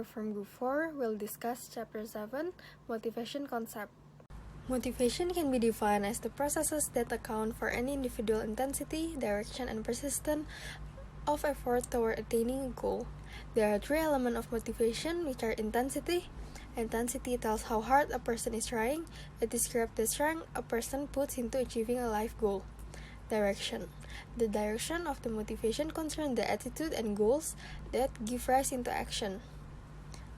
we're from Group 4, we'll discuss Chapter 7, Motivation Concept. Motivation can be defined as the processes that account for any individual intensity, direction, and persistence of effort toward attaining a goal. There are three elements of motivation, which are intensity. Intensity tells how hard a person is trying. It describes the strength a person puts into achieving a life goal. Direction. The direction of the motivation concerns the attitude and goals that give rise into action.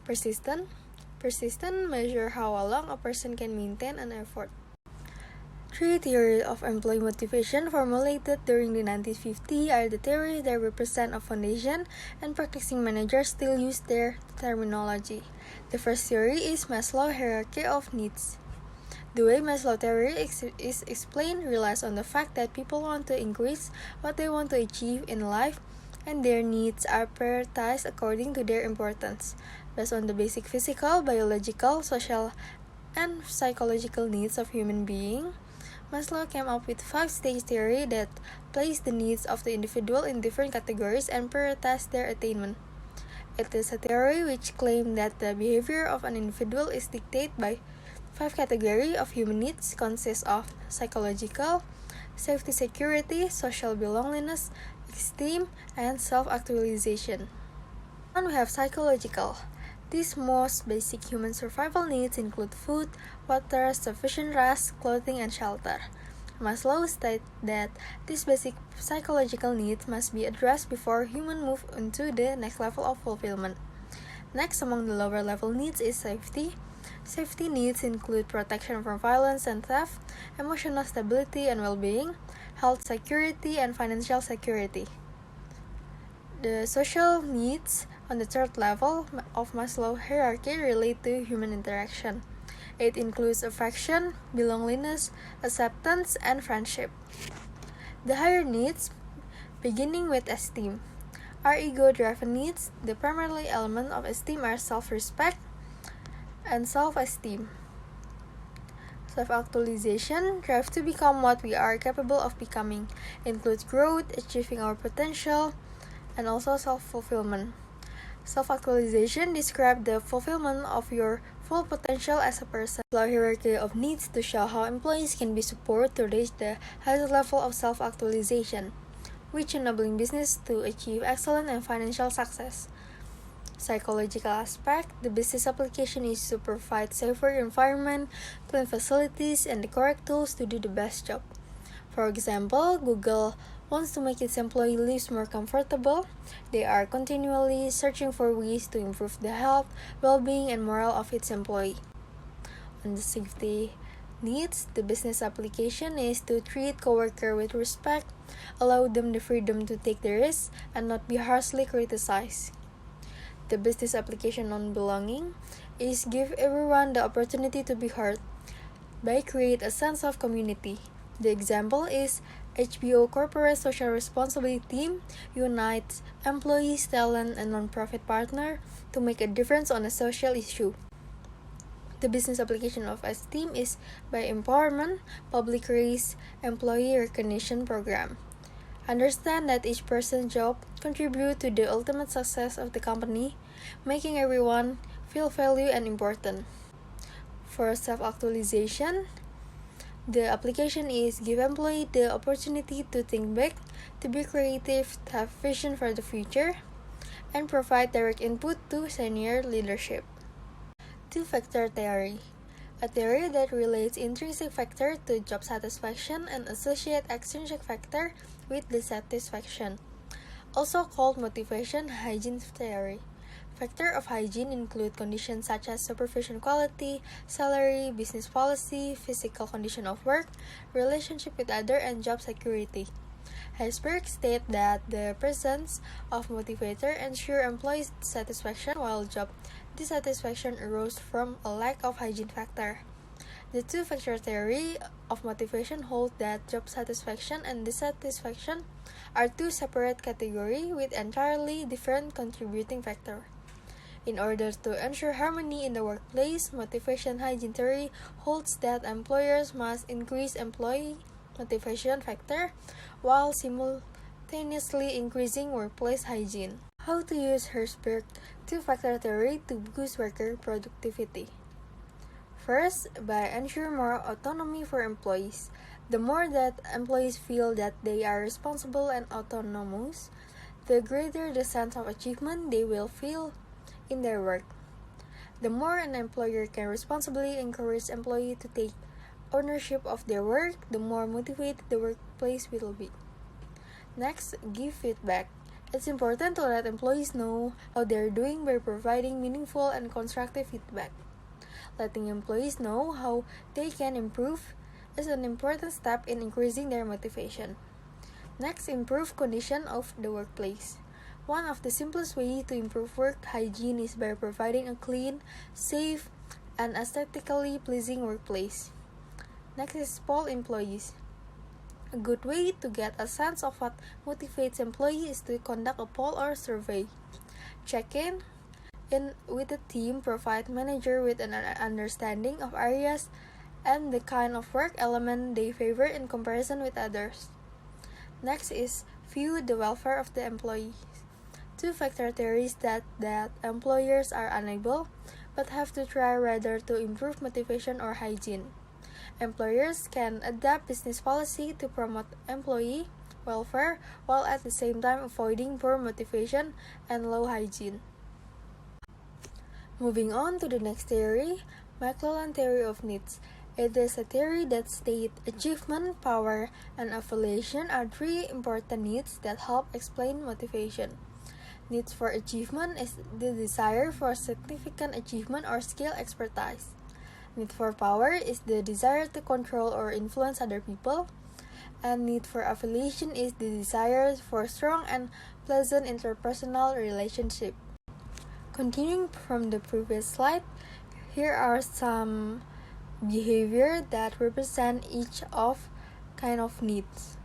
Persistent. Persistent measure how long a person can maintain an effort. Three theories of employee motivation formulated during the 1950s are the theories that represent a foundation, and practicing managers still use their terminology. The first theory is Maslow's hierarchy of needs. The way Maslow theory is explained relies on the fact that people want to increase what they want to achieve in life, and their needs are prioritized according to their importance, based on the basic physical, biological, social, and psychological needs of human beings. Maslow came up with 5-stage theory that placed the needs of the individual in different categories and prioritized their attainment. It is a theory which claimed that the behavior of an individual is dictated by 5 categories of human needs, consist of psychological, safety, security, social belongingness, esteem, and self-actualization. And we have psychological. These most basic human survival needs include food, water, sufficient rest, clothing, and shelter. Maslow stated that these basic psychological needs must be addressed before humans move into the next level of fulfillment. Next, among the lower level needs is safety. Safety needs include protection from violence and theft, emotional stability and well-being, health security, and financial security. The social needs on the third level of Maslow's hierarchy relate to human interaction. It includes affection, belongingness, acceptance, and friendship. The higher needs, beginning with esteem, are ego-driven needs. The primary element of esteem are self-respect and self-esteem. Self-actualization, drive to become what we are capable of becoming, includes growth, achieving our potential, and also self-fulfillment. Self-actualization describes the fulfillment of your full potential as a person. The hierarchy of needs to show how employees can be supported to reach the highest level of self-actualization, which enabling business to achieve excellent and financial success. Psychological aspect, the business application is to provide safer environment, clean facilities, and the correct tools to do the best job. For example, Google wants to make its employee lives more comfortable. They are continually searching for ways to improve the health, well-being, and morale of its employee. On the safety needs, the business application is to treat coworkers with respect, allow them the freedom to take the risks, and not be harshly criticized. The business application on belonging is give everyone the opportunity to be heard by create a sense of community. The example is HBO Corporate Social Responsibility Team unites employees, talent, and non-profit partner to make a difference on a social issue. The business application of esteem is by empowerment, public raise, employee recognition program. Understand that each person's job contributes to the ultimate success of the company, making everyone feel valued and important. For self-actualization, the application is give employee the opportunity to think big, to be creative, to have vision for the future, and provide direct input to senior leadership. Two-factor theory. A theory that relates intrinsic factor to job satisfaction and associate extrinsic factor with dissatisfaction, also called motivation hygiene theory. Factors of hygiene include conditions such as supervision quality, salary, business policy, physical condition of work, relationship with others, and job security. Heisberg states that the presence of motivator ensures employee satisfaction while job dissatisfaction arose from a lack of hygiene factor. The two-factor theory of motivation holds that job satisfaction and dissatisfaction are two separate categories with entirely different contributing factors. In order to ensure harmony in the workplace, motivation hygiene theory holds that employers must increase employee motivation factor while simultaneously increasing workplace hygiene. How to use Herzberg two-factor theory to boost worker productivity. First, by ensuring more autonomy for employees. The more that employees feel that they are responsible and autonomous, the greater the sense of achievement they will feel in their work. The more an employer can responsibly encourage employees to take ownership of their work, the more motivated the workplace will be. Next, give feedback. It's important to let employees know how they're doing by providing meaningful and constructive feedback. Letting employees know how they can improve is an important step in increasing their motivation. Next, improve condition of the workplace. One of the simplest ways to improve work hygiene is by providing a clean, safe, and aesthetically pleasing workplace. Next is poll employees. A good way to get a sense of what motivates employees is to conduct a poll or survey. Check in with the team, provide manager with an understanding of areas and the kind of work element they favor in comparison with others. Next is view the welfare of the employees. Two-factor theory that employers are unable but have to try rather to improve motivation or hygiene. Employers can adapt business policy to promote employee welfare while at the same time avoiding poor motivation and low hygiene. Moving on to the next theory, McClelland theory of needs. It is a theory that states achievement, power, and affiliation are three important needs that help explain motivation. Needs for achievement is the desire for significant achievement or skill expertise. Need for power is the desire to control or influence other people. And need for affiliation is the desire for strong and pleasant interpersonal relationship. Continuing from the previous slide, here are some behavior that represent each of kind of needs.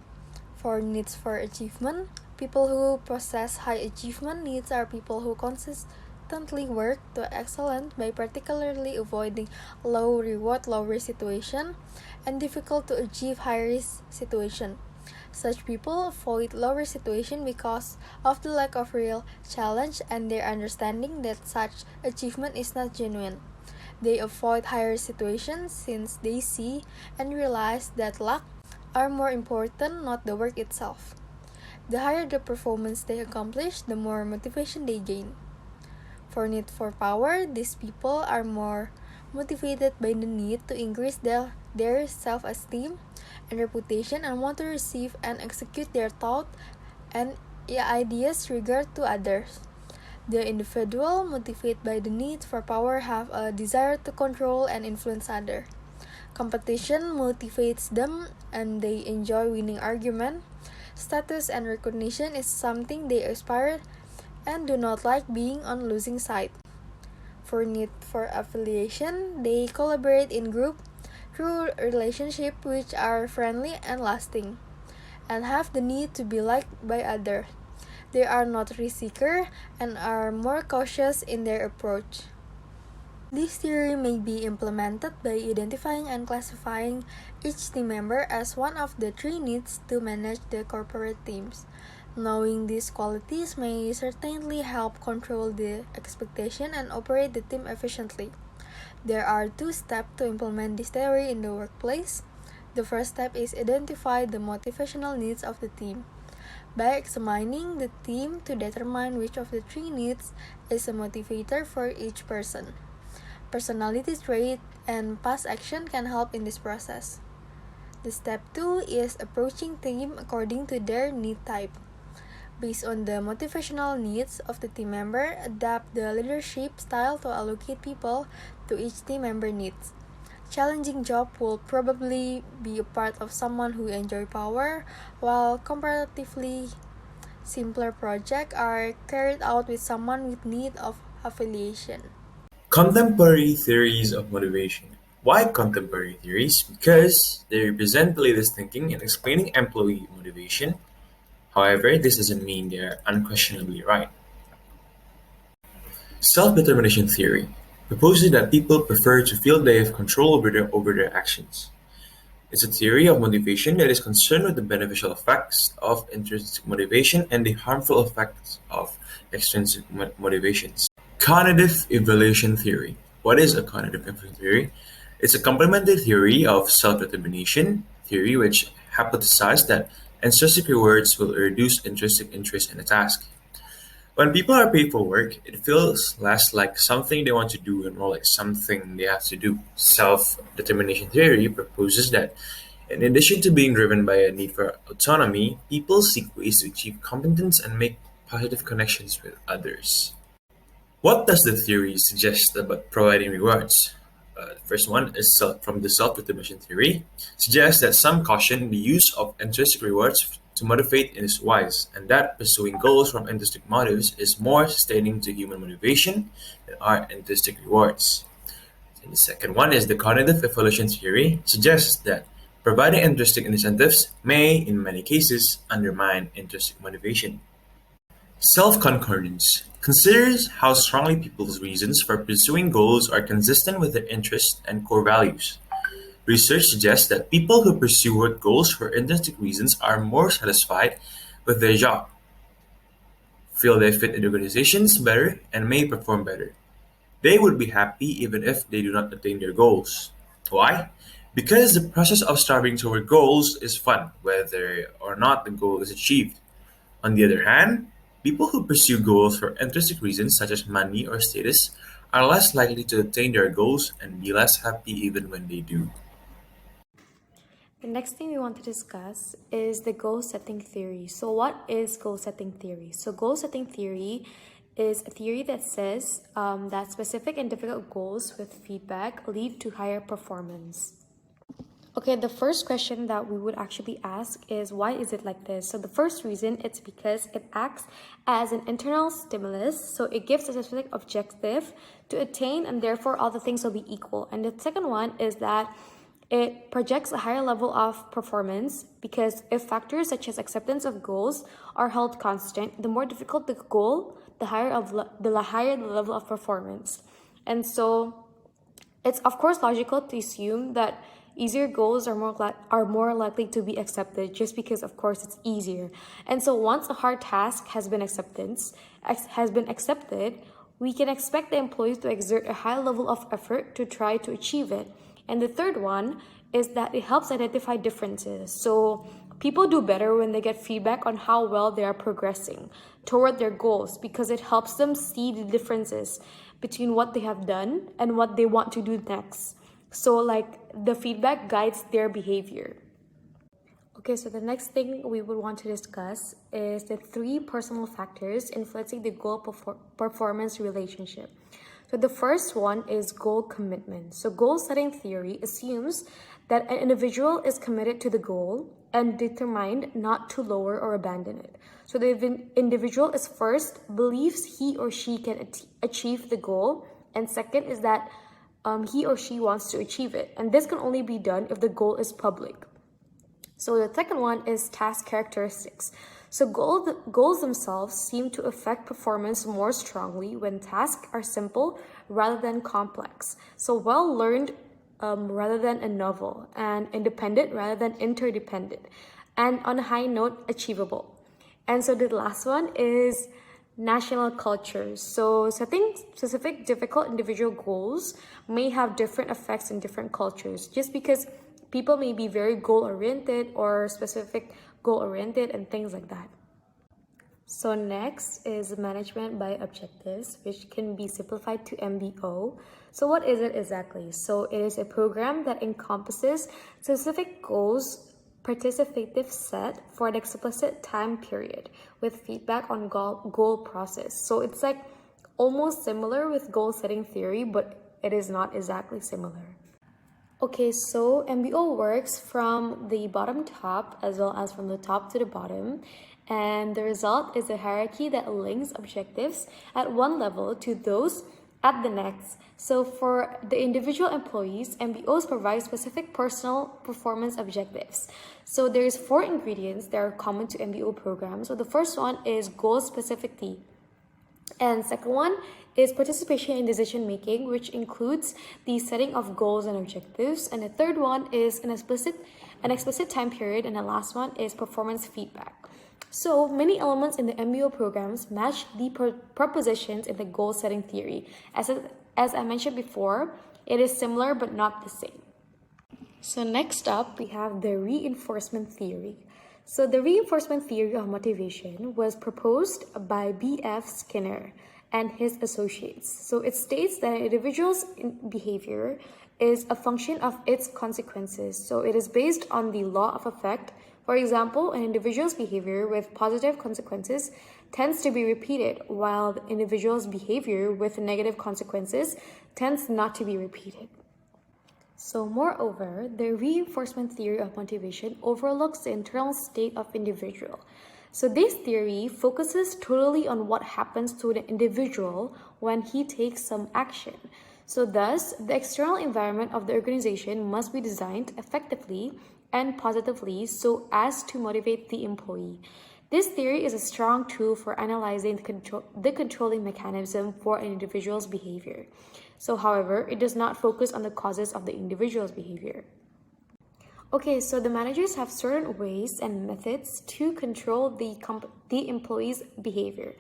For needs for achievement, people who possess high achievement needs are people who consistently work to excellence by particularly avoiding low reward, low risk situation and difficult to achieve high risk situation. Such people avoid low risk situation because of the lack of real challenge and their understanding that such achievement is not genuine. They avoid higher situations since they see and realize that luck are more important, not the work itself. The higher the performance they accomplish, the more motivation they gain. For need for power, these people are more motivated by the need to increase their self-esteem and reputation and want to receive and execute their thoughts and ideas regard to others. The individual motivated by the need for power have a desire to control and influence others. Competition motivates them and they enjoy winning argument. Status and recognition is something they aspire and do not like being on losing side. For need for affiliation, they collaborate in group through relationships which are friendly and lasting, and have the need to be liked by others. They are not risk seeker and are more cautious in their approach. This theory may be implemented by identifying and classifying each team member as one of the three needs to manage the corporate teams. Knowing these qualities may certainly help control the expectation and operate the team efficiently. There are two steps to implement this theory in the workplace. The first step is identify the motivational needs of the team. By examining the team to determine which of the three needs is a motivator for each person. Personality trait and past action can help in this process. The step 2 is approaching team according to their need type. Based on the motivational needs of the team member, adapt the leadership style to allocate people to each team member needs. Challenging job will probably be a part of someone who enjoy power, while comparatively simpler projects are carried out with someone with need of affiliation. Contemporary theories of motivation. Why contemporary theories? Because they represent the latest thinking in explaining employee motivation. However, this doesn't mean they're unquestionably right. Self-determination theory proposes that people prefer to feel they have control over their actions. It's a theory of motivation that is concerned with the beneficial effects of intrinsic motivation and the harmful effects of extrinsic motivations. Cognitive evaluation theory. What is a cognitive evaluation theory? It's a complementary theory of self-determination theory which hypothesizes that intrinsic rewards will reduce intrinsic interest in a task. When people are paid for work, it feels less like something they want to do and more like something they have to do. Self-determination theory proposes that in addition to being driven by a need for autonomy, people seek ways to achieve competence and make positive connections with others. What does the theory suggest about providing rewards? The first one is from the self-determination theory, suggests that some caution the use of intrinsic rewards to motivate is wise, and that pursuing goals from intrinsic motives is more sustaining to human motivation than are intrinsic rewards. And the second one is the cognitive evolution theory, suggests that providing intrinsic incentives may, in many cases, undermine intrinsic motivation. Self-concordance considers how strongly people's reasons for pursuing goals are consistent with their interests and core values. Research suggests that people who pursue work goals for intrinsic reasons are more satisfied with their job, feel they fit in organizations better, and may perform better. They would be happy even if they do not attain their goals. Why? Because the process of striving toward goals is fun, whether or not the goal is achieved. On the other hand, people who pursue goals for intrinsic reasons such as money or status are less likely to attain their goals and be less happy even when they do. The next thing we want to discuss is the goal setting theory. So what is goal setting theory? So goal setting theory is a theory that says that specific and difficult goals with feedback lead to higher performance. Okay, the first question that we would actually ask is why is it like this? So the first reason, it's because it acts as an internal stimulus. So it gives a specific objective to attain and therefore all the things will be equal. And the second one is that it projects a higher level of performance because if factors such as acceptance of goals are held constant, the more difficult the goal, the higher the level of performance. And so it's of course logical to assume that easier goals are more likely to be accepted just because of course it's easier. And so once a hard task has been accepted, we can expect the employees to exert a high level of effort to try to achieve it. And the third one is that it helps identify differences. So people do better when they get feedback on how well they are progressing toward their goals because it helps them see the differences between what they have done and what they want to do next. So like the feedback guides their behavior. Okay, so the next thing we would want to discuss is the 3 personal factors influencing the goal performance relationship. So the first one is goal commitment. So goal setting theory assumes that an individual is committed to the goal and determined not to lower or abandon it. So the individual is first believes he or she can achieve the goal, and second is that he or she wants to achieve it. And this can only be done if the goal is public. So the second one is task characteristics. So goals themselves seem to affect performance more strongly when tasks are simple rather than complex. So well learned rather than a novel, and independent rather than interdependent, and on a high note, achievable. And so the last one is national cultures. So setting specific difficult individual goals may have different effects in different cultures just because people may be very goal-oriented or specific goal-oriented and things like that. So next is management by objectives, which can be simplified to MBO. So what is it exactly? So it is a program that encompasses specific goals, participative set for an explicit time period with feedback on goal process. So it's like almost similar with goal setting theory, but it is not exactly similar. Okay, so MBO works from the bottom top as well as from the top to the bottom, and the result is a hierarchy that links objectives at one level to those at the next. So for the individual employees, MBOs provide specific personal performance objectives. So there's 4 ingredients that are common to MBO programs. So the first one is goal specificity, and second one is participation in decision making, which includes the setting of goals and objectives. And the third one is an explicit time period. And the last one is performance feedback. So many elements in the MBO programs match the propositions in the goal setting theory. As I mentioned before, it is similar but not the same. So next up, we have the reinforcement theory. So the reinforcement theory of motivation was proposed by B.F. Skinner and his associates. So it states that an individual's behavior is a function of its consequences. So it is based on the law of effect. For example, an individual's behavior with positive consequences tends to be repeated, while the individual's behavior with negative consequences tends not to be repeated. So moreover, the reinforcement theory of motivation overlooks the internal state of individual. So this theory focuses totally on what happens to the individual when he takes some action. So thus, the external environment of the organization must be designed effectively and positively so as to motivate the employee. This theory is a strong tool for analyzing the controlling mechanism for an individual's behavior. So, however, it does not focus on the causes of the individual's behavior. Okay, so the managers have certain ways and methods to control the employee's behavior.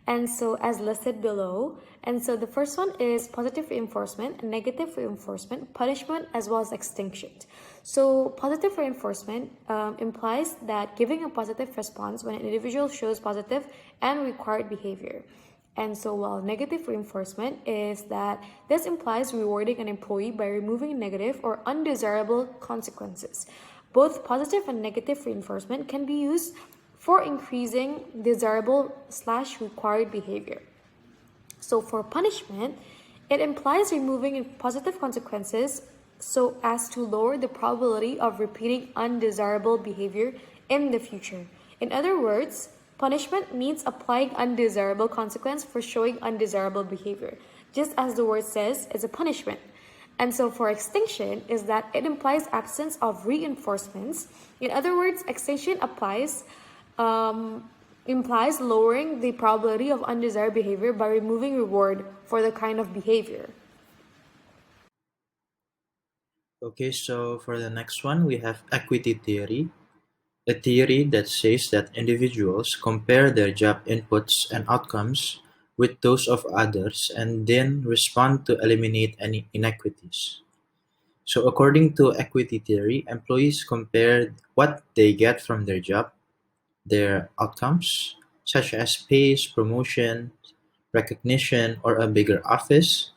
And so as listed below, and so the first one is positive reinforcement, negative reinforcement, punishment, as well as extinction. So positive reinforcement implies that giving a positive response when an individual shows positive and required behavior. And so while negative reinforcement is that this implies rewarding an employee by removing negative or undesirable consequences. Both positive and negative reinforcement can be used for increasing desirable/required behavior. So for punishment, it implies removing positive consequences so as to lower the probability of repeating undesirable behavior in the future. In other words, punishment means applying undesirable consequence for showing undesirable behavior. Just as the word says, it's a punishment. And so for extinction is that it implies absence of reinforcements. In other words, extinction implies lowering the probability of undesired behavior by removing reward for the kind of behavior. Okay, so for the next one, we have equity theory, a theory that says that individuals compare their job inputs and outcomes with those of others and then respond to eliminate any inequities. So according to equity theory, employees compare what they get from their job, their outcomes, such as pays, promotion, recognition, or a bigger office,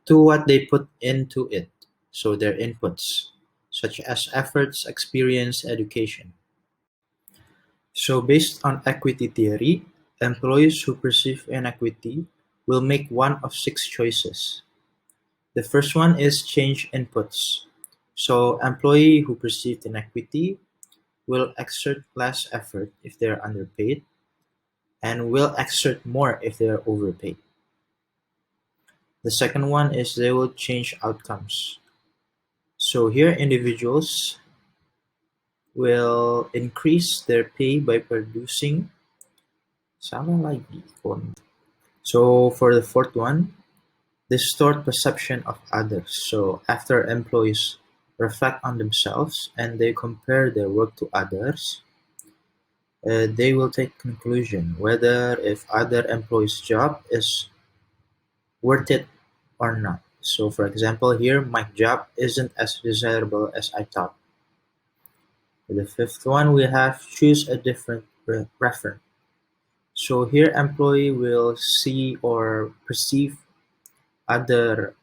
to what they put into it, so their inputs, such as efforts, experience, education. So based on equity theory, employees who perceive inequity will make one of six choices. The first one is change inputs. So employee who perceive inequity will exert less effort if they're underpaid and will exert more if they're overpaid. The second one is they will change outcomes. So here individuals will increase their pay by producing sama lagi. So for the fourth one, distort perception of others. So after employees reflect on themselves and they compare their work to others, they will take conclusion whether if other employees' job is worth it or not. So for example here, my job isn't as desirable as I thought. For the fifth one, we have choose a different preference. So here employee will see or perceive other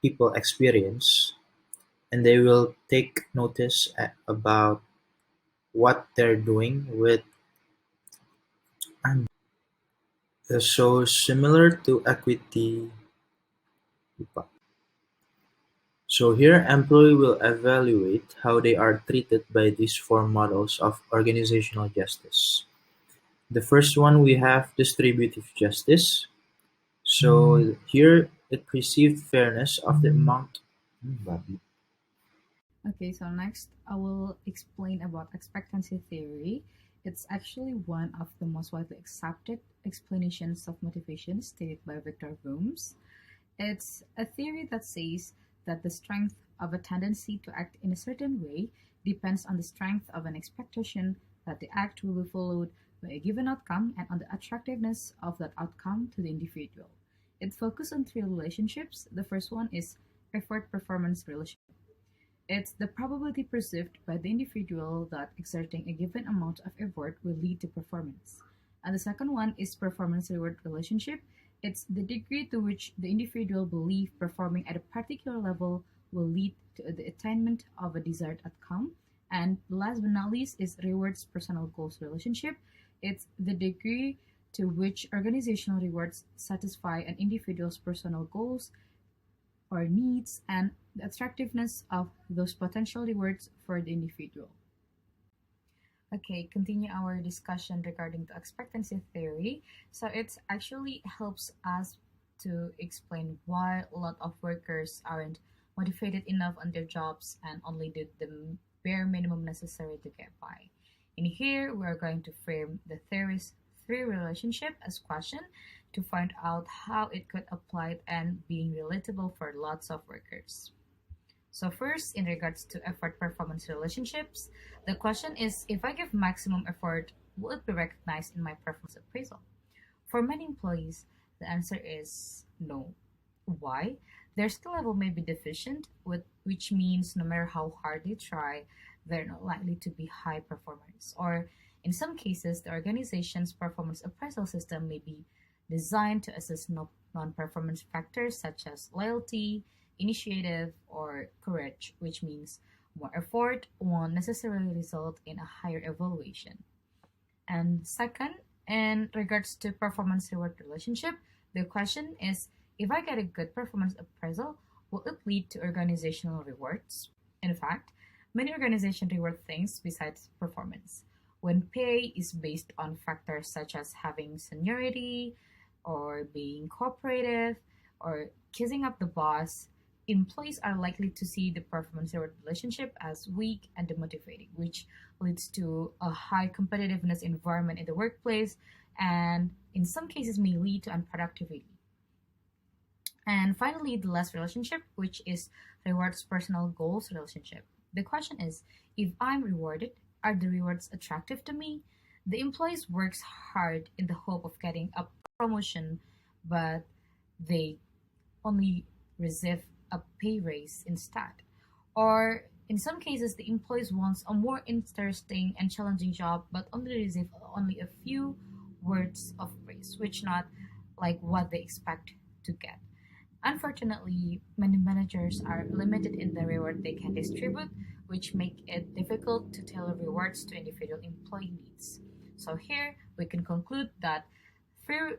people experience, and they will take notice about what they're doing with. And so similar to equity. So here employee will evaluate how they are treated by these four models of organizational justice. The first one we have distributive justice. So here it perceived fairness of the amount. Okay, so next I will explain about expectancy theory. It's actually one of the most widely accepted explanations of motivation stated by Victor Rooms. It's a theory that says that the strength of a tendency to act in a certain way depends on the strength of an expectation that the act will be followed by a given outcome and on the attractiveness of that outcome to the individual. It focuses on three relationships. The first one is effort performance relationship. It's the probability perceived by the individual that exerting a given amount of effort will lead to performance. And the second one is performance reward relationship. It's the degree to which the individual believes performing at a particular level will lead to the attainment of a desired outcome. And last but not least is rewards personal goals relationship. It's the degree to which organizational rewards satisfy an individual's personal goals or needs and the attractiveness of those potential rewards for the individual. Okay, continue our discussion regarding the expectancy theory. So it actually helps us to explain why a lot of workers aren't motivated enough on their jobs and only do the bare minimum necessary to get by. In here, we're going to frame the theory's three relationship as question to find out how it could apply and being relatable for lots of workers. So first, in regards to effort performance relationships, the question is if I give maximum effort, will it be recognized in my performance appraisal? For many employees, the answer is no. Why? Their skill level may be deficient, which means no matter how hard they try, they're not likely to be high performers. Or in some cases, the organization's performance appraisal system may be designed to assess non-performance factors such as loyalty, initiative, or courage, which means more effort won't necessarily result in a higher evaluation. And second, in regards to performance reward relationship, the question is if I get a good performance appraisal, will it lead to organizational rewards? In fact, many organizations reward things besides performance. When pay is based on factors such as having seniority, or being cooperative, or kissing up the boss, employees are likely to see the performance reward relationship as weak and demotivating, which leads to a high competitiveness environment in the workplace and in some cases may lead to unproductivity. And finally, the last relationship, which is rewards personal goals relationship. The question is, if I'm rewarded, are the rewards attractive to me? The employees works hard in the hope of getting a promotion, but they only receive a pay raise instead. Or in some cases, the employees wants a more interesting and challenging job, but only receive only a few words of praise, which not like what they expect to get. Unfortunately, many managers are limited in the reward they can distribute, which make it difficult to tailor rewards to individual employee needs. So here we can conclude that free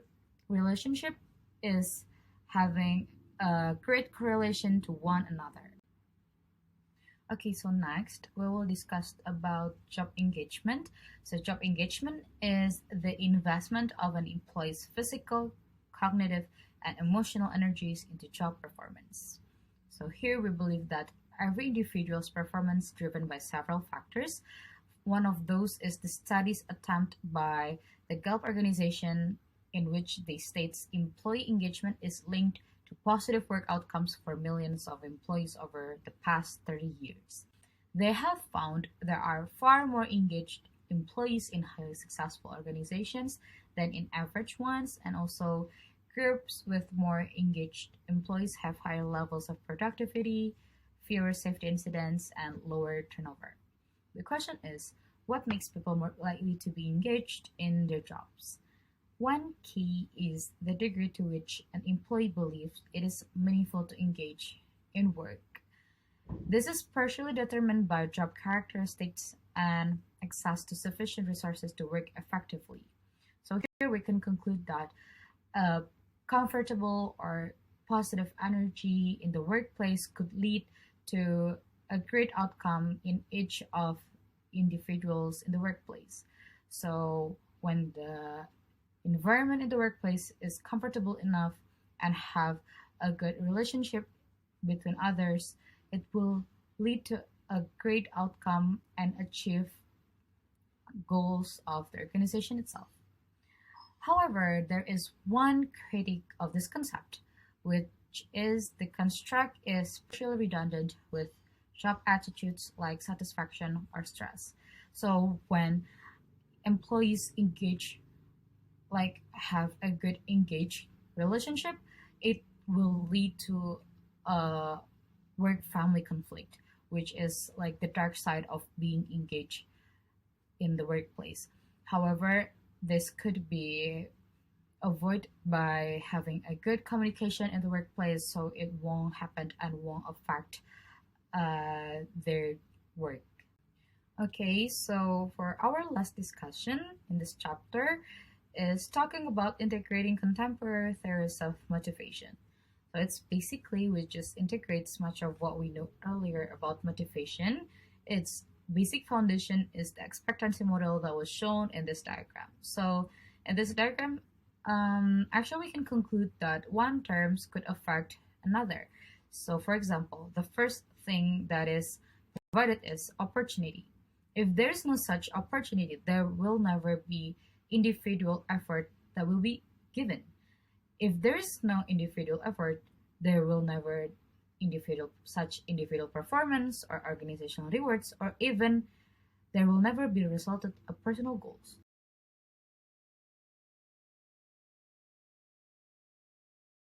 relationship is having a great correlation to one another. Okay, so next we will discuss about job engagement. So job engagement is the investment of an employee's physical, cognitive, and emotional energies into job performance. So here we believe that every individual's performance driven by several factors. One of those is the study's attempt by the Gallup organization in which they states employee engagement is linked to positive work outcomes for millions of employees over the past 30 years. They have found there are far more engaged employees in highly successful organizations than in average ones, and also groups with more engaged employees have higher levels of productivity, fewer safety incidents, and lower turnover. The question is, what makes people more likely to be engaged in their jobs? One key is the degree to which an employee believes it is meaningful to engage in work. This is partially determined by job characteristics and access to sufficient resources to work effectively. So here we can conclude that comfortable or positive energy in the workplace could lead to a great outcome in each of individuals in the workplace. So when the environment in the workplace is comfortable enough and have a good relationship between others, it will lead to a great outcome and achieve goals of the organization itself. However, there is one critique of this concept, which is the construct is partially redundant with job attitudes like satisfaction or stress. So when employees engage, like have a good engaged relationship, it will lead to a work family conflict, which is like the dark side of being engaged in the workplace. However, this could be avoided by having a good communication in the workplace so it won't happen and won't affect their work. Okay, so for our last discussion in this chapter is talking about integrating contemporary theories of motivation. So it's basically we just integrates much of what we know earlier about motivation. Its basic foundation is the expectancy model that was shown in this diagram. So in this diagram, actually we can conclude that one terms could affect another. So for example, the first thing that is provided is opportunity. If there is no such opportunity, there will never be individual effort that will be given. If there is no individual effort, there will never individual performance or organizational rewards, or even there will never be resulted of personal goals.